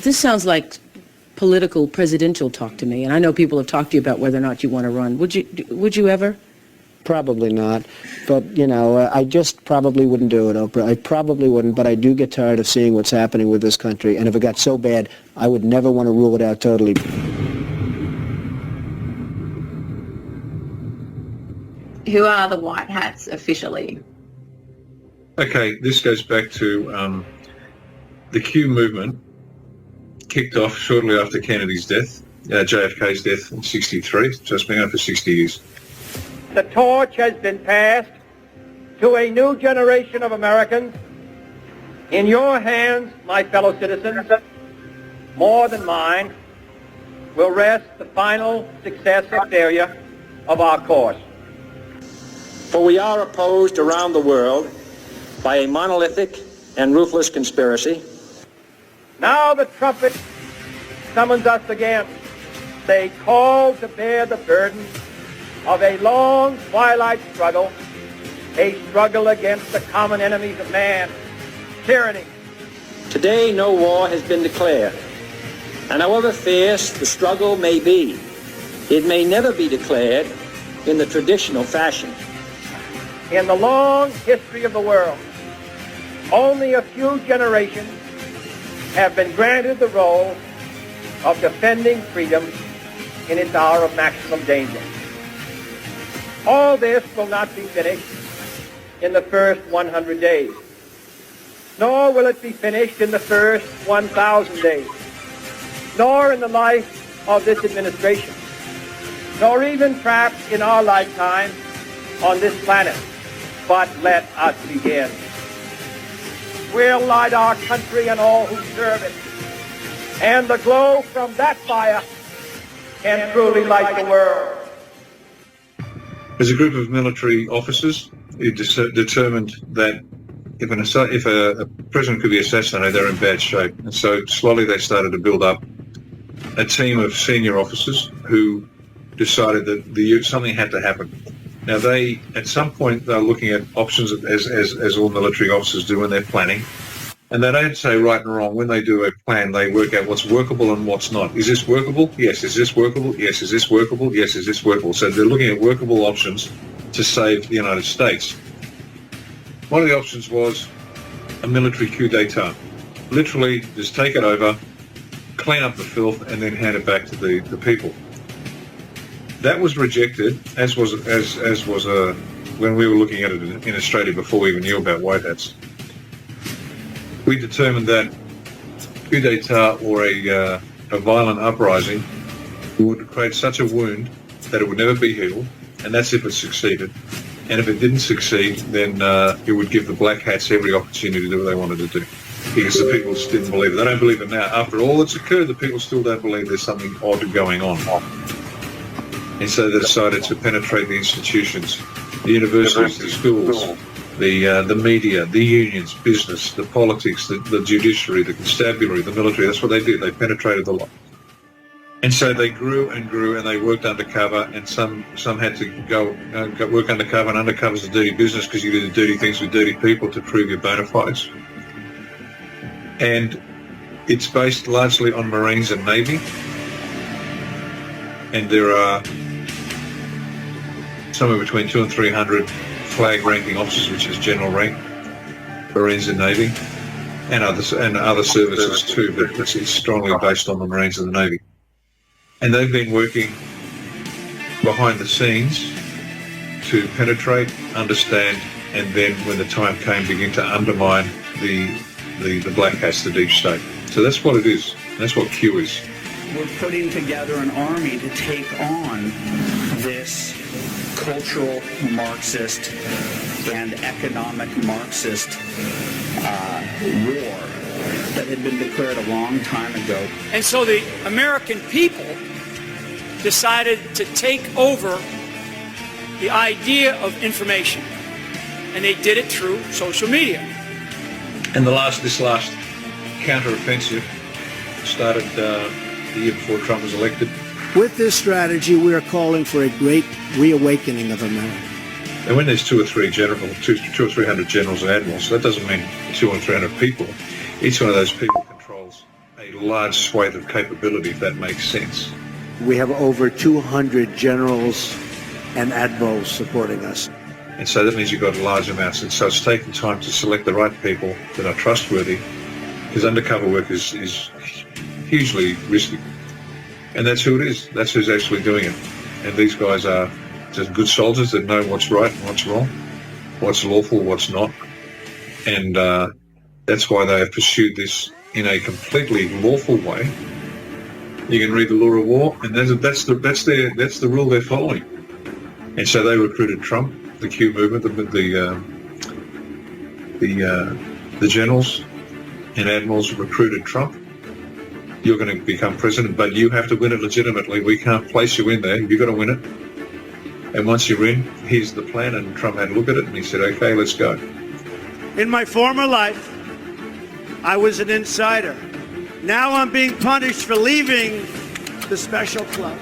This sounds like political presidential talk to me, and I know people have talked to you about whether or not you want to run. Would you ever? Probably not, but I just probably wouldn't do it, Oprah. I probably wouldn't, but I do get tired of seeing what's happening with this country, and if it got so bad, I would never want to rule it out totally. Who are the white hats officially? Okay, this goes back to the Q movement kicked off shortly after Kennedy's death, JFK's death in '63, so it's been going for 60 years. The torch has been passed to a new generation of Americans. In your hands, my fellow citizens, more than mine, will rest the final success or failure of our course. For we are opposed around the world by a monolithic and ruthless conspiracy. Now the trumpet summons us again. They call to bear the burden of a long twilight struggle, a struggle against the common enemies of man, tyranny. Today no war has been declared, and however fierce the struggle may be, it may never be declared in the traditional fashion. In the long history of the world, only a few generations have been granted the role of defending freedom in its hour of maximum danger. All this will not be finished in the first 100 days, nor will it be finished in the first 1,000 days, nor in the life of this administration, nor even perhaps in our lifetime on this planet. But let us begin. We'll light our country and all who serve it, and the glow from that fire can truly light the world. As a group of military officers, it determined that if a president could be assassinated, they're in bad shape. And so slowly they started to build up a team of senior officers who decided that something had to happen. Now at some point, they're looking at options as all military officers do when they're planning. And they don't say right and wrong. When they do a plan, they work out what's workable and what's not. Is this workable? Yes. Is this workable? Yes. Is this workable? Yes. Is this workable? So they're looking at workable options to save the United States. One of the options was a military coup d'etat. Literally, just take it over, clean up the filth, and then hand it back to the people. That was rejected, as was when we were looking at it in Australia before we even knew about white hats. We determined that coup d'etat or a violent uprising would create such a wound that it would never be healed, and that's if it succeeded. And if it didn't succeed, then it would give the black hats every opportunity to do what they wanted to do, because the people just didn't believe it. They don't believe it now. After all that's occurred, the people still don't believe there's something odd going on. And so they decided to penetrate the institutions, the universities, the schools, the media, the unions, business, the politics, the judiciary, the constabulary, the military. That's what they did. They penetrated the lot. And so they grew and grew, and they worked undercover, and some had to go work undercover, and undercover's a dirty business because you do the dirty things with dirty people to prove your bona fides. And it's based largely on Marines and Navy, and there are somewhere between 200 and 300 flag ranking officers, which is general rank, Marines and Navy, and other services too, but it's strongly based on the Marines and the Navy. And they've been working behind the scenes to penetrate, understand, and then when the time came, begin to undermine the black hats, the deep state. So that's what it is. That's what Q is. We're putting together an army to take on this cultural Marxist and economic Marxist war that had been declared a long time ago. And so the American people decided to take over the idea of information, and they did it through social media. And this last counter-offensive started the year before Trump was elected. With this strategy, we are calling for a great reawakening of America. And when there's 200 or 300 generals and admirals, that doesn't mean 200 or 300 people. Each one of those people controls a a large swathe of capability, if that makes sense. We have over 200 generals and admirals supporting us. And so that means you've got large amounts. And so it's taking time to select the right people that are trustworthy, because undercover work is hugely risky. And that's who it is. That's who's actually doing it. And these guys are just good soldiers that know what's right and what's wrong, what's lawful, what's not. And that's why they have pursued this in a completely lawful way. You can read the law of war, and that's the rule they're following. And so they recruited Trump, the Q movement, the generals and admirals recruited Trump. You're going to become president, but you have to win it legitimately. We can't place you in there. You've got to win it. And once you're in, here's the plan. And Trump had a look at it, and he said, okay, let's go. In my former life, I was an insider. Now I'm being punished for leaving the special club.